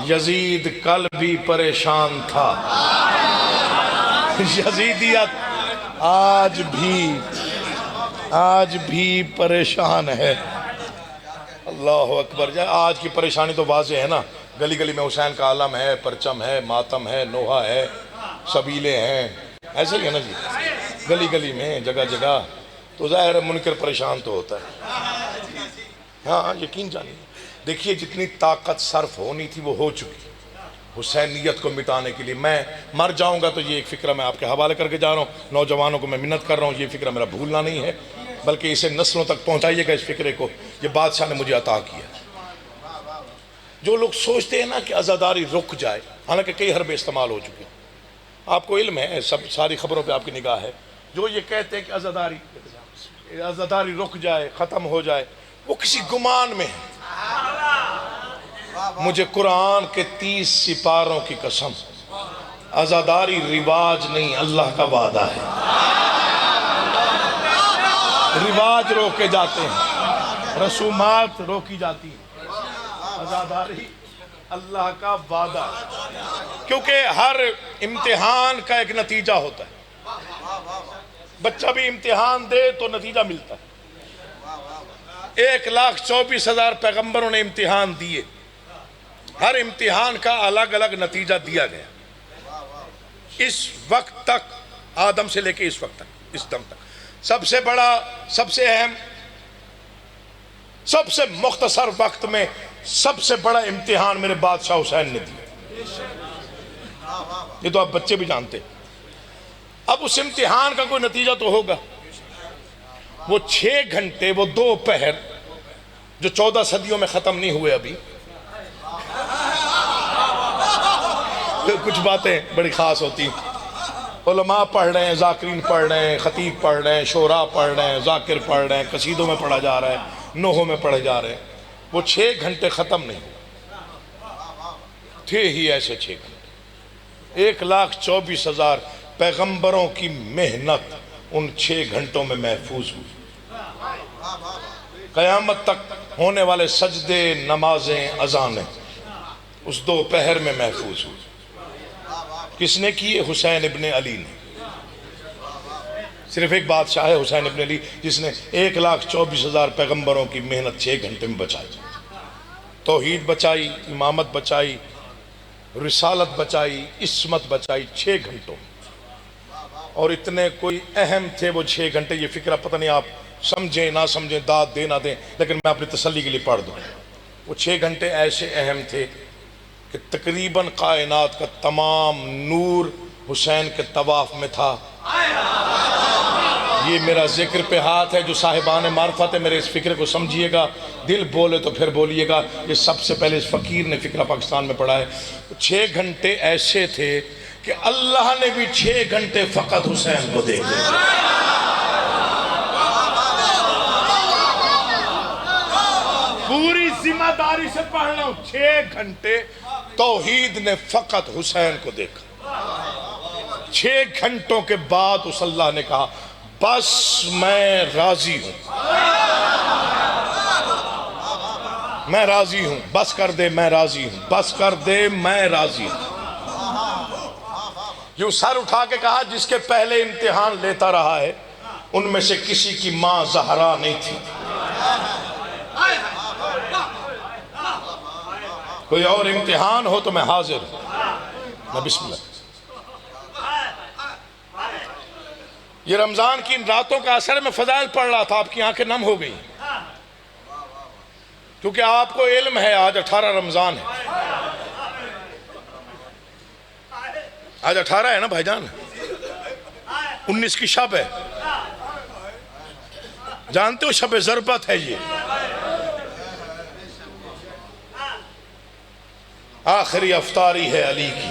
یزید کل بھی پریشان تھا، یزیدیت آج بھی پریشان ہے. اللہ اکبر. آج کی پریشانی تو واضح ہے نا. گلی گلی میں حسین کا علم ہے، پرچم ہے، ماتم ہے، نوحہ ہے، سبیلے ہیں. ایسے ہی ہے نا جی، گلی گلی میں جگہ جگہ. تو ظاہر ہے منکر پریشان تو ہوتا ہے. ہاں یقین جانیے. دیکھیے جتنی طاقت صرف ہونی تھی وہ ہو چکی حسینیت کو مٹانے کے لیے. میں مر جاؤں گا تو یہ ایک فکرہ میں آپ کے حوالے کر کے جا رہا ہوں. نوجوانوں کو میں منت کر رہا ہوں، یہ فکرہ میرا بھولنا نہیں ہے، بلکہ اسے نسلوں تک پہنچائیے گا. اس فکرے کو یہ بادشاہ نے مجھے عطا کیا. جو لوگ سوچتے ہیں نا کہ عزاداری رک جائے، حالانکہ کئی حربیں استعمال ہو چکی ہیں، آپ کو علم ہے، ساری خبروں پہ آپ کی نگاہ ہے. جو یہ کہتے ہیں کہ عزاداری رک جائے، ختم ہو جائے، وہ کسی گمان میں ہے. مجھے قرآن کے 30 سپاروں کی قسم، عزاداری رواج نہیں، اللہ کا وعدہ ہے. رواج روکے جاتے ہیں، رسومات روکی جاتی ہیں، عزاداری اللہ کا وعدہ ہے. کیونکہ ہر امتحان کا ایک نتیجہ ہوتا ہے. بچہ بھی امتحان دے تو نتیجہ ملتا ہے. 1,24,000 پیغمبروں نے امتحان دیے، ہر امتحان کا الگ الگ نتیجہ دیا گیا. اس وقت تک، آدم سے لے کے اس وقت تک، اس دم تک سب سے بڑا، سب سے اہم، سب سے مختصر وقت میں سب سے بڑا امتحان میرے بادشاہ حسین نے دیا. یہ تو آپ بچے بھی جانتے. اب اس امتحان کا کوئی نتیجہ تو ہوگا. وہ 6 گھنٹے، وہ 2 پہر جو 14 صدیوں میں ختم نہیں ہوئے ابھی. کچھ باتیں بڑی خاص ہوتی ہیں. علماء پڑھ رہے ہیں، ذاکرین پڑھ رہے ہیں، خطیب پڑھ رہے ہیں، شعراء پڑھ رہے ہیں، ذاکر پڑھ رہے ہیں، قصیدوں میں پڑھا جا رہا ہے، نوحوں میں پڑھے جا رہے ہیں. وہ 6 گھنٹے ختم نہیں ہوئے تھے ہی ایسے 6 گھنٹے. 1,24,000 پیغمبروں کی محنت ان 6 گھنٹوں میں محفوظ ہوئی. قیامت تک ہونے والے سجدے، نمازیں، اذانیں اس 2 پہر میں محفوظ ہوئی. کس نے کیے؟ حسین ابن علی نے. صرف ایک بادشاہ ہے حسین ابن علی جس نے 1,24,000 پیغمبروں کی محنت 6 گھنٹے میں بچائی. توحید بچائی، امامت بچائی، رسالت بچائی، عصمت بچائی 6 گھنٹوں. اور اتنے کوئی اہم تھے وہ 6 گھنٹے. یہ فکرہ پتہ نہیں آپ سمجھیں نہ سمجھیں، داد دے نہ دیں، لیکن میں اپنی تسلی کے لیے پڑھ دوں. وہ 6 گھنٹے ایسے اہم تھے کہ تقریباً کائنات کا تمام نور حسین کے طواف میں تھا. یہ میرا ذکر پہ ہاتھ ہے. جو صاحبان معرفت ہے میرے اس فکر کو سمجھیے گا. دل بولے تو پھر بولیے گا. یہ سب سے پہلے اس فقیر نے فکرہ پاکستان میں پڑھا ہے. 6 گھنٹے ایسے تھے کہ اللہ نے بھی 6 گھنٹے فقط حسین کو دیکھے. پوری ذمہ داری سے پڑھ رہا ہوں. 6 گھنٹے توحید نے فقط حسین کو دیکھا. 6 گھنٹوں کے بعد اس اللہ نے کہا بس میں راضی ہوں، میں راضی ہوں، بس کر دے میں راضی ہوں، بس کر دے میں راضی ہوں. یوں سر اٹھا کے کہا جس کے پہلے امتحان لیتا رہا ہے ان میں سے کسی کی ماں زہرا نہیں تھی. کوئی اور امتحان ہو تو میں حاضر ہوں. میں بسم اللہ. یہ رمضان کی ان راتوں کا اثر میں فضائل پڑھ رہا تھا، آپ کی آنکھیں نم ہو گئی کیونکہ آپ کو علم ہے آج 18 رمضان ہے. آج 18 ہے نا بھائی جان، 19 کی شب ہے. جانتے ہو شب ضربت ہے. یہ آخری افطاری ہے علی کی.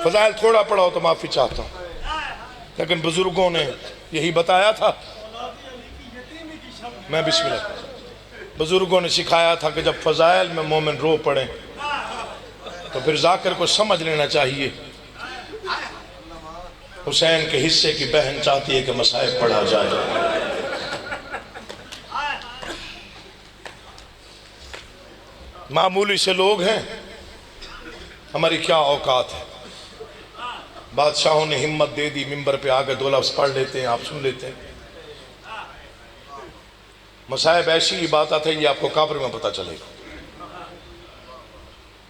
فضائل تھوڑا پڑھا ہو تو معافی چاہتا ہوں، لیکن بزرگوں نے یہی بتایا تھا. میں بسم اللہ، بزرگوں نے سکھایا تھا کہ جب فضائل میں مومن رو پڑے تو پھر ذاکر کو سمجھ لینا چاہیے حسین کے حصے کی بہن چاہتی ہے کہ مصائب پڑھا جائے. معمولی سے لوگ ہیں، ہماری کیا اوقات ہے. بادشاہوں نے ہمت دے دی، ممبر پہ آگے 2 لفظ پڑھ لیتے ہیں، آپ سن لیتے ہیں. مصائب ایسی عبادت ہے یہ آپ کو قبر میں پتہ چلے گا.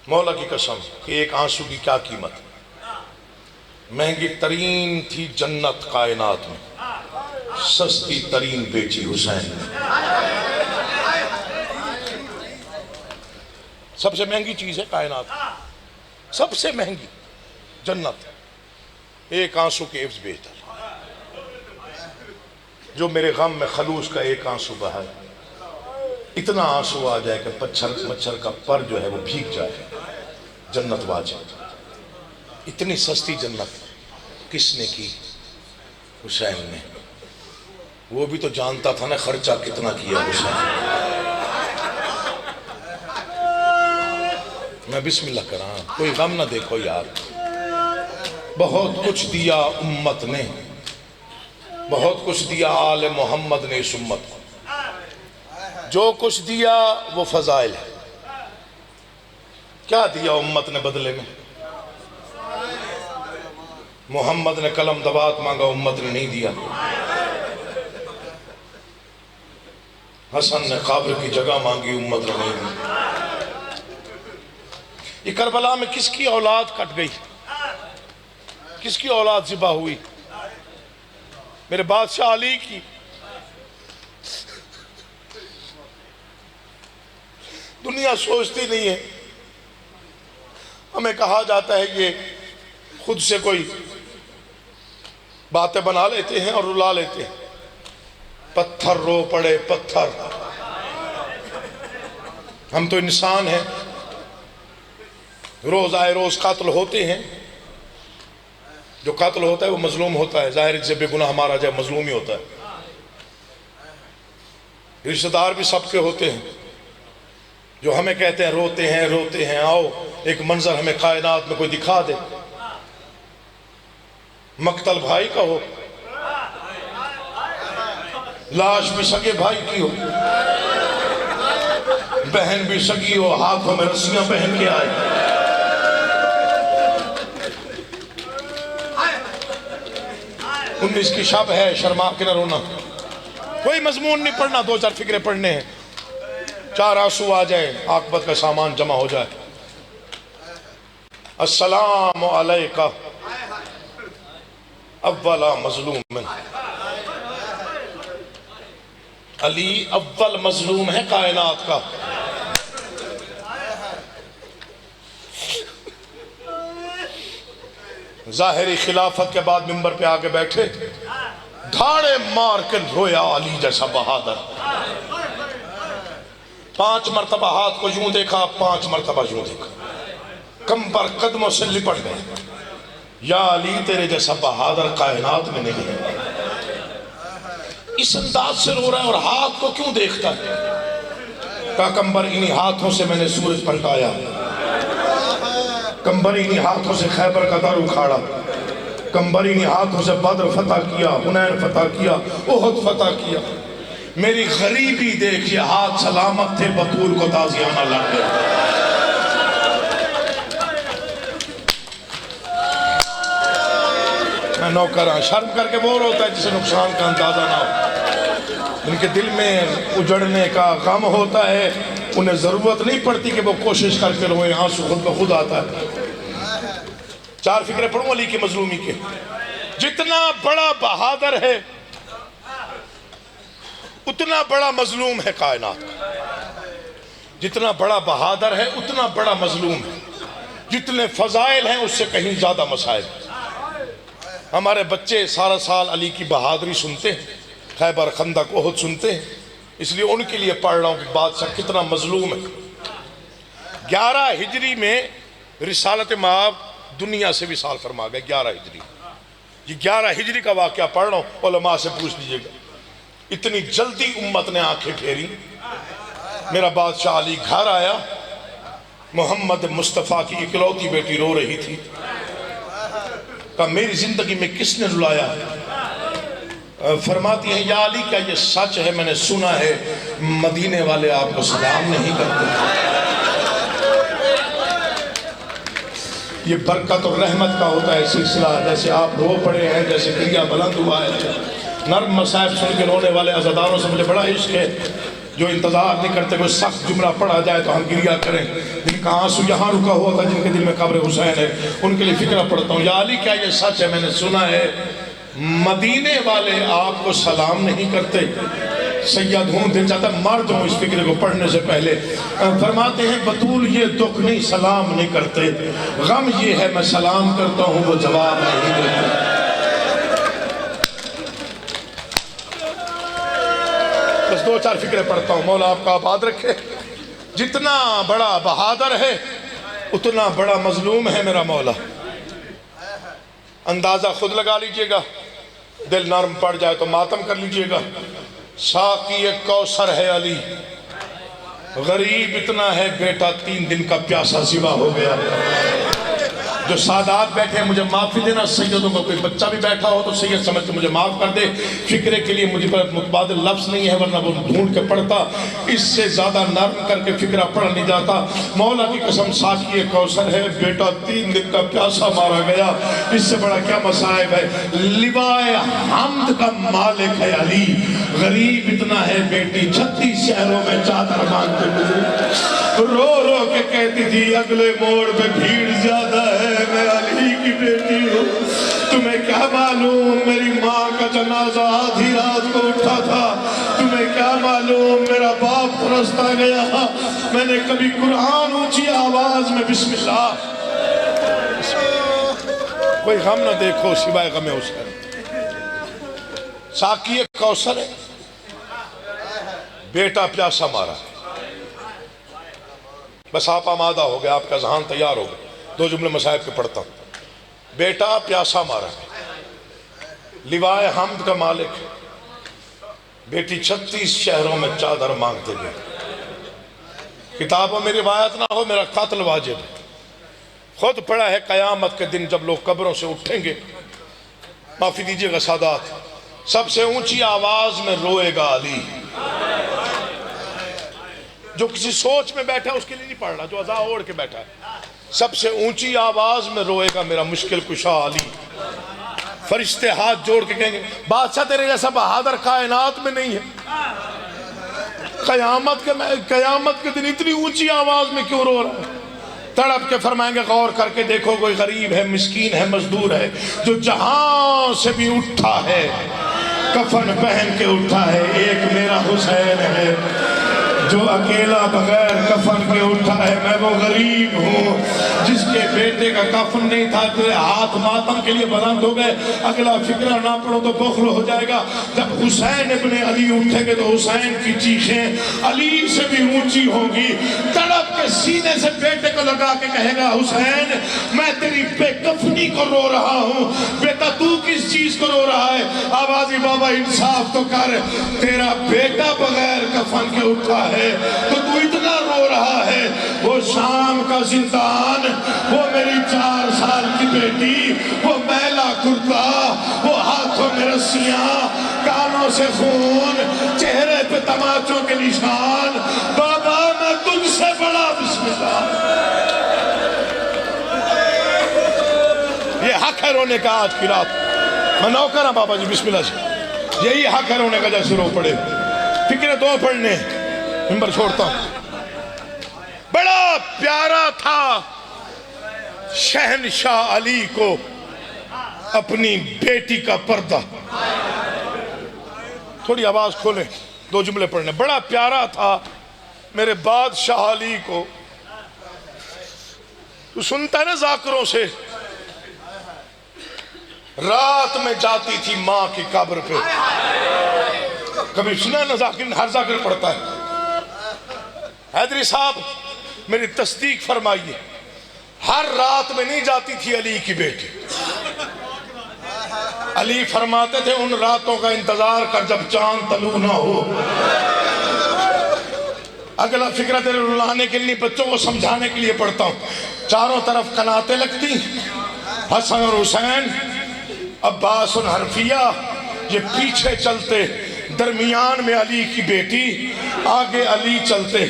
مولا کی قسم کہ ایک آنسو کی کیا قیمت ہے. مہنگی ترین تھی جنت کائنات میں، سستی ترین بیچی حسین نے. سب سے مہنگی چیز ہے کائنات، سب سے مہنگی جنت، ایک آنسو کے عوض بہتر. جو میرے غم میں خلوص کا ایک آنسو بہائے، اتنا آنسو آ جائے کہ مچھر کا پر جو ہے وہ بھیگ جائے، جنت واجب. اتنی سستی جنت کس نے کی؟ حسین نے. وہ بھی تو جانتا تھا نا خرچہ کتنا کیا حسین. میں بسم اللہ کر رہا ہوں، کوئی غم نہ دیکھو یار. بہت کچھ دیا امت نے، بہت کچھ دیا آل محمد نے اس امت کو. جو کچھ دیا وہ فضائل ہے. کیا دیا امت نے بدلے میں؟ محمد نے قلم دوات مانگا، امت نے نہیں دیا. حسن نے قبر کی جگہ مانگی، امت نے نہیں دی. یہ کربلا میں کس کی اولاد کٹ گئی، کس کی اولاد ذبح ہوئی؟ میرے بادشاہ علی کی. دنیا سوچتی نہیں ہے. ہمیں کہا جاتا ہے یہ خود سے کوئی باتیں بنا لیتے ہیں اور رلا لیتے ہیں. پتھر رو پڑے پتھر. ہم تو انسان ہیں، روز آئے روز قاتل ہوتے ہیں. جو قاتل ہوتا ہے وہ مظلوم ہوتا ہے، ظاہر سے بے گناہ مارا جائے مظلوم ہی ہوتا ہے. رشتہ دار بھی سب کے ہوتے ہیں. جو ہمیں کہتے ہیں روتے ہیں روتے ہیں، آؤ ایک منظر ہمیں کائنات میں کوئی دکھا دے. مقتل بھائی کا ہو، لاش بھی سگے بھائی کی ہو، بہن بھی سگی ہو، ہاتھوں میں رسیاں پہن کے آئے. انیس کی شب ہے، شرما کے نہ رونا. کوئی مضمون نہیں پڑھنا، 2-4 فکرے پڑھنے ہیں، 4 آنسو آ جائیں، عاقبت کا سامان جمع ہو جائے. السلام علیکہ اولا مظلوم من. علی اول مظلوم ہے کائنات کا. ظاہری خلافت کے بعد ممبر پہ آگے بیٹھے، دھاڑے مار کے رویا علی جیسا بہادر. 5 مرتبہ ہاتھ کو یوں دیکھا، 5 مرتبہ یوں دیکھا، کمبر قدموں سے لپٹ گئے. یا علی تیرے جیسا بہادر کائنات میں نہیں ہے. اس انداز سے رو رہا ہے اور ہاتھ کو کیوں دیکھتا ہے؟ کہا کمبر انہی ہاتھوں سے میں نے سورج پلٹایا، کمبر انہی ہاتھوں سے خیبر کا در اکھاڑا، کمبر انہی ہاتھوں سے بدر فتح کیا، حنین فتح کیا، احد فتح کیا. میری غریبی دیکھئے ہاتھ سلامت تھے، بطول کو تازیانہ لگ گیا. میں نوکراں شرم کر کے وہ روتا ہے جسے نقصان کا اندازہ نہ ہو. ان کے دل میں اجڑنے کا غم ہوتا ہے، انہیں ضرورت نہیں پڑتی کہ وہ کوشش کر کے روئے، آنسو خود بخود آتا ہے. 4 فکرے پڑھوں علی کی مظلومی کے. جتنا بڑا بہادر ہے اتنا بڑا مظلوم ہے کائنات کا. جتنا بڑا بہادر ہے اتنا بڑا مظلوم ہے. جتنے فضائل ہیں اس سے کہیں زیادہ مسائل. ہمارے بچے سارا سال علی کی بہادری سنتے ہیں، خیبر خندق احد سنتے ہیں، اس لیے ان کے لیے پڑھ رہا ہوں کہ بادشاہ کتنا مظلوم ہے. 11 ہجری میں رسالت مآب دنیا سے وصال فرما گئے 11 ہجری. یہ 11 ہجری کا واقعہ پڑھ رہا ہوں, علماء سے پوچھ لیجئے گا. اتنی جلدی امت نے آنکھیں پھیری. میرا بادشاہ علی گھر آیا, محمد مصطفیٰ کی اکلوتی بیٹی رو رہی تھی. کہا میری زندگی میں کس نے رلایا؟ فرماتی ہیں یا علی کیا یہ سچ ہے, میں نے سنا ہے مدینے والے آپ کو سلام نہیں کرتے. یہ برکت اور رحمت کا ہوتا ہے سلسلہ, جیسے آپ رو پڑے ہیں, جیسے دریا بلند ہوا ہے. نرم مصائب سن کے رونے والے عزاداروں سے مجھے بڑا عشق ہے, جو انتظار نہیں کرتے کوئی سخت جملہ پڑھا جائے تو ہم گریہ کریں. جن کا آنسو یہاں رکا ہوا تھا, جن کے دل میں قبر حسین ہے, ان کے لیے فکرہ پڑھتا ہوں. یا علی کیا یہ سچ ہے, میں نے سنا ہے مدینے والے آپ کو سلام نہیں کرتے. سید ہوں, دل چاہتا ہے مر جاؤں اس فکرے کو پڑھنے سے پہلے. فرماتے ہیں بطول یہ دکھ نہیں سلام نہیں کرتے, غم یہ ہے میں سلام کرتا ہوں وہ جواب نہیں دیتے. بس 2-4 فکرے پڑھتا ہوں, مولا آپ کا آباد رکھے. جتنا بڑا بہادر ہے اتنا بڑا مظلوم ہے میرا مولا. اندازہ خود لگا لیجئے گا, دل نرم پڑ جائے تو ماتم کر لیجئے گا. ساقی کوثر ہے علی, غریب اتنا ہے بیٹا 3 دن کا پیاسا سوا ہو گیا. جو سادات بیٹھے ہیں مجھے معافی دینا, سیدوں کا کوئی بچہ بھی بیٹھا ہو تو سید سمجھ کے مجھے معاف کر دے. فکرے کے لیے مجھے پر متبادل لفظ نہیں ہے, ورنہ وہ ڈھونڈ کے پڑھتا. اس سے زیادہ نرم کر کے فکرہ پڑھ نہیں جاتا. مولا کی قسم ساقی کوثر ہے, بیٹا 3 دن کا پیاسا مارا گیا. اس سے بڑا کیا مصائب ہے. لوائے حمد کا مالک ہے علی, غریب اتنا ہے بیٹی 36 شہروں میں چادر مانگتے گزری. رو رو کے کہتی تھی اگلے موڑ پہ بھیڑ زیادہ ہے, میں علی کی بیٹی ہوں. تمہیں کیا معلوم میری ماں کا جنازہ آدھی رات کو اٹھا تھا, تمہیں کیا معلوم میرا باپ پرستا گیا. میں نے کبھی قرآن اونچی آواز میں بسم اللہ. کوئی غم نہ دیکھو سوائے غم حسین. ساقی کوثر ہے, بیٹا پیاسا مارا. بس آپ آمادہ ہو گئے, آپ کا ذہن تیار ہو گئے. 2 جملے مصائب کے پڑھتا ہوں. بیٹا پیاسا مارا, لوائے حمد کا مالک, بیٹی 36 شہروں میں چادر مانگتے گئے. کتابوں میں روایت نہ ہو, میرا قتل واجب ہے. خود پڑھا ہے قیامت کے دن جب لوگ قبروں سے اٹھیں گے, معافی دیجئے گا سادات, سب سے اونچی آواز میں روئے گا علی. جو کسی سوچ میں بیٹھا ہے اس کے لیے نہیں پڑھ رہا, جو عزا اوڑھ کے بیٹھا ہے. سب سے اونچی آواز میں روئے گا میرا مشکل کشا علی. فرشتے ہاتھ جوڑ کے کہیں گے بادشاہ تیرے جیسا بہادر کائنات میں نہیں ہے. قیامت کے دن اتنی اونچی آواز میں کیوں رو رہا ہے؟ تڑپ کے فرمائیں گے غور کر کے دیکھو, کوئی غریب ہے, مسکین ہے, مزدور ہے, جو جہاں سے بھی اٹھا ہے کفن پہن کے اٹھا ہے. ایک میرا حسین ہے جو اکیلا بغیر کفن کے اٹھا ہے. میں وہ غریب ہوں جس کے بیٹے کا کفن نہیں تھا, تیرے ہاتھ ماتم کے لیے بلند ہو گئے. اگلا فکرہ نہ پڑھو تو بخل ہو جائے گا. جب حسین ابن علی اٹھے گے تو حسین کی چیخیں علی سے بھی اونچی ہوں گی. تڑپ کے سینے سے بیٹے کو لگا کے کہے گا حسین میں تیری بے کفنی کو رو رہا ہوں, بیٹا تو کس چیز کو رو رہا ہے؟ آوازی بابا انصاف تو کر, تیرا بیٹا بغیر کفن کے اٹھا ہے تو تو اتنا رو رہا ہے. وہ شام کا زندان, وہ میری 4 سال کی بیٹی, وہ میلا کرتا, وہ ہاتھوں میں رسیاں, کانوں سے خون, چہرے پہ تماچوں کے نشان. بابا میں تجھ سے بڑا بسم اللہ. یہ حق ہے رونے کا آج کی رات. میں نوکر ہوں بابا جی, بسم اللہ جی. یہی حق ہے رونے کا جیسے رو پڑے. فکرے 2 پڑھنے, ممبر چھوڑتا ہوں. بڑا پیارا تھا شہنشاہ علی کو اپنی بیٹی کا پردہ. تھوڑی آواز کھولیں, 2 جملے پڑھنے. بڑا پیارا تھا میرے بادشاہ علی کو. تو سنتا ہے نا ذاکروں سے, رات میں جاتی تھی ماں کی قبر پہ. کبھی سنا نا ذاکر, ہر ذاکر پڑھتا ہے. حیدری صاحب میری تصدیق فرمائیے, ہر رات میں نہیں جاتی تھی علی کی بیٹی. علی فرماتے تھے ان راتوں کا انتظار کر جب چاند طلوع نہ ہو. اگلا فکرہ تیرے رلانے کے لیے بچوں کو سمجھانے کے لیے پڑھتا ہوں. چاروں طرف قناتیں لگتی، حسن اور حسین، عباس اور حرفیہ یہ پیچھے چلتے، درمیان میں علی کی بیٹی، آگے علی چلتے.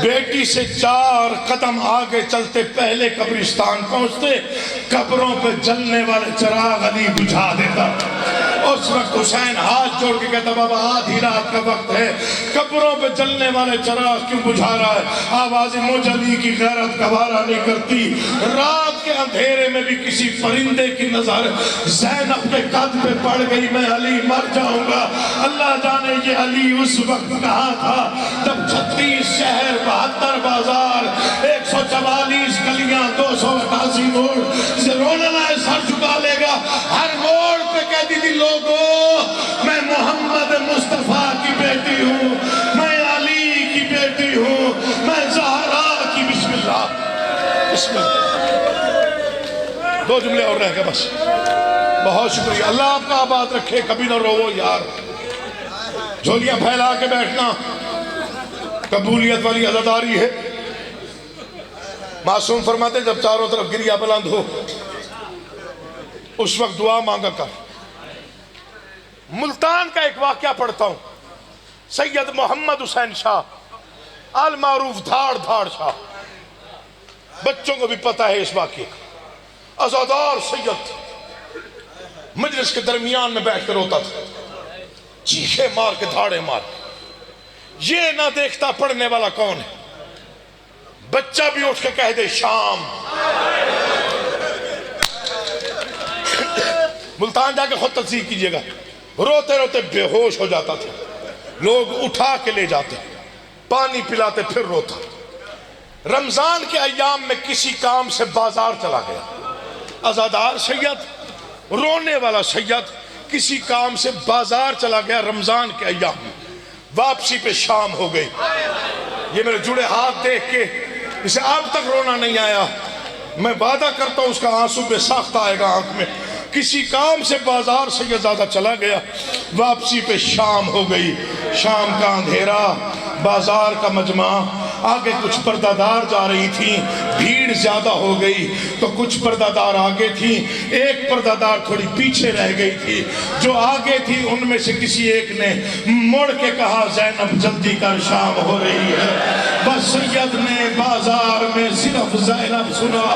بیٹی سے 4 قدم آگے چلتے پہلے قبرستان پہنچتے، قبروں پہ جلنے والے چراغ علی بجھا دیتا. اس وقت حسین ہاتھ جوڑ کے کہتا بابا آدھی رات کا وقت ہے، قبروں پہ جلنے والے چراغ کیوں بجھا رہا ہے؟ آوازیں مجھ علی کی غیرت گوارا نہیں کرتی. رات کے اندھیرے میں بھی کسی پرندے کی نظر زینب کے قد پہ پڑ گئی، میں علی مر جاؤں گا. اللہ جانے یہ علی اس وقت کہاں تھا جب 36 شہر، 72 بازار، 144 گلیاں، 288 موڑ سے رونے لائے سر جھکا لے گا. ہر موڑ پہ کہتی تھی لوگوں میں محمد مصطفیٰ کی بیٹی ہوں، میں علی کی بیٹی ہوں، میں زہرا کی. بسم اللہ بسم اللہ. 2 جملے اور رہ گئے بس. بہت شکریہ. اللہ آپ کا آباد رکھے. کبھی نہ رو یار. جھولیاں پھیلا کے بیٹھنا قبولیت والی عزاداری ہے. معصوم فرماتے جب چاروں طرف گریا بلند ہو اس وقت دعا مانگا کر. ملتان کا ایک واقعہ پڑھتا ہوں. سید محمد حسین شاہ المعروف دھاڑ دھاڑ شاہ، بچوں کو بھی پتہ ہے اس واقعے کا. عزادار سید مجلس کے درمیان میں بیٹھ کر روتا تھا، چیخے مار کے دھاڑے مار کے. یہ نہ دیکھتا پڑھنے والا کون ہے. بچہ بھی اٹھ کے کہہ دے شام. ملتان جا کے خود تصدیق کیجئے گا. روتے روتے بے ہوش ہو جاتا تھا، لوگ اٹھا کے لے جاتے، پانی پلاتے، پھر روتا. رمضان کے ایام میں کسی کام سے بازار چلا گیا. عزادار سید، رونے والا سید، کسی کام سے بازار چلا گیا رمضان کے ایام میں. واپسی پہ شام ہو گئی. یہ میرے جڑے ہاتھ دیکھ کے اسے اب تک رونا نہیں آیا. میں وعدہ کرتا ہوں اس کا آنسو بے ساخت آئے گا آنکھ میں. کسی کام سے بازار سیدزادہ چلا گیا، واپسی پہ شام ہو گئی. شام کا اندھیرا، بازار کا مجمع، آگے کچھ پردہ دار جا رہی تھی. بھیڑ زیادہ ہو گئی تو کچھ پردہ دار آگے تھی، ایک پردہ دار تھوڑی پیچھے رہ گئی تھی. جو آگے تھی ان میں سے کسی ایک نے مڑ کے کہا زینب جلدی کر شام ہو رہی ہے. بس سید نے بازار میں صرف زینب سنا.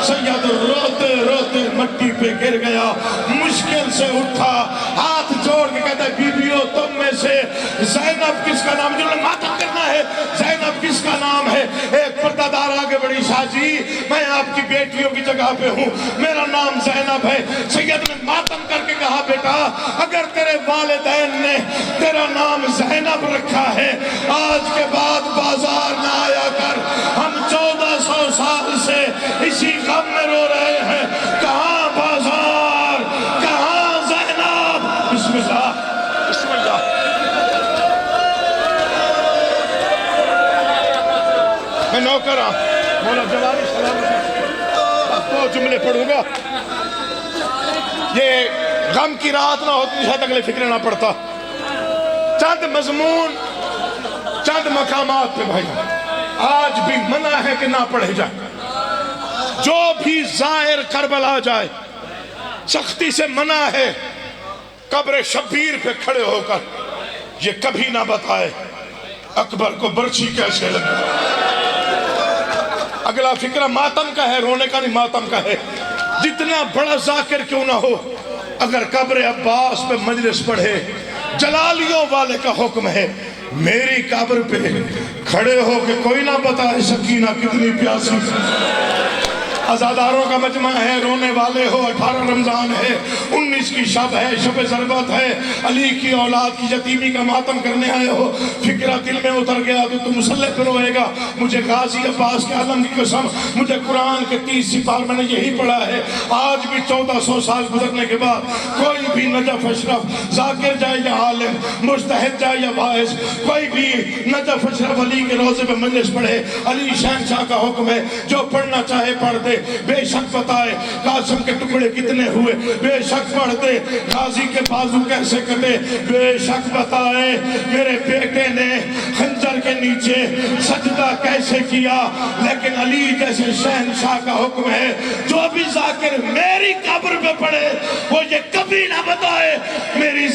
سید روتے روتے مٹی پہ گر گیا، مشکل سے اٹھا، ہاتھ جوڑ کے کہتا ہے بیبیو تم میں سے زینب کس کا نام، جنہوں نے ماتم کرنا ہے، زینب کس کا نام ہے؟ ایک پردہ دار آگے بڑی شاہ جی میں آپ کی بیٹیوں کی جگہ پہ ہوں، میرا نام زینب ہے. سید نے ماتم کر کے کہا بیٹا اگر تیرے والدین نے تیرا نام زینب رکھا ہے آج کے بعد بازار نہ آیا کر. ہم 1400 سال سے اسی غم میں رو رہے ہیں. کہاں بازار، کہاں زینب. بسم اللہ بسم اللہ. میں نوکر ہوں مولا جواری سلامتی. بس 2 جملے پڑھوں گا. یہ غم کی رات نہ ہوتی شاید اگلے فکر نہ پڑتا. چند مضمون، چند مقامات پہ بھائی آج بھی منع ہے کہ نہ پڑھے جائے. جو بھی زائر کربلا جائے سختی سے منع ہے قبر شبیر پہ کھڑے ہو کر یہ کبھی نہ بتائے اکبر کو برچھی کیسے لگی. اگلا فکرہ ماتم کا ہے، رونے کا نہیں، ماتم کا ہے. جتنا بڑا ذاکر کیوں نہ ہو اگر قبر عباس پہ مجلس پڑھے، جلالیوں والے کا حکم ہے میری قبر پہ کھڑے ہو کے کوئی نہ بتائے سکینہ کتنی پیاسی. عزاداروں کا مجمع ہے، رونے والے ہو. 18 رمضان ہے، 19 کی شب ہے، شب ضربت ہے. علی کی اولاد کی یتیمی کا ماتم کرنے آئے ہو. فکرہ دل میں اتر گیا تو تم مسلح پہ روئے گا. مجھے غازی عباس کے علم کی قسم، مجھے قرآن کے 30 سپار میں نے یہی پڑھا ہے. آج بھی 1400 سال گزرنے کے بعد کوئی بھی نجف اشرف، ذاکر جائے یا عالم، مجتہد جائے یا واعظ، کوئی بھی نجف اشرف علی کے روزے پہ مجلس پڑھے. علی شہنشاہ کا حکم ہے جو پڑھنا چاہے پڑھ دے. بے شک بتائے قاسم کے ٹکڑے کتنے ہوئے، بے شک پڑھ دے غازی کے بازو کیسے کٹے، بے شک بتائے میرے بیٹے نے خنجر کے نیچے سجدہ کیسے کیا، لیکن علی جیسے شہنشاہ کا حکم ہے جو بھی ذاکر میری قبر پہ پڑے وہ یہ کبھی نہ بتائے میری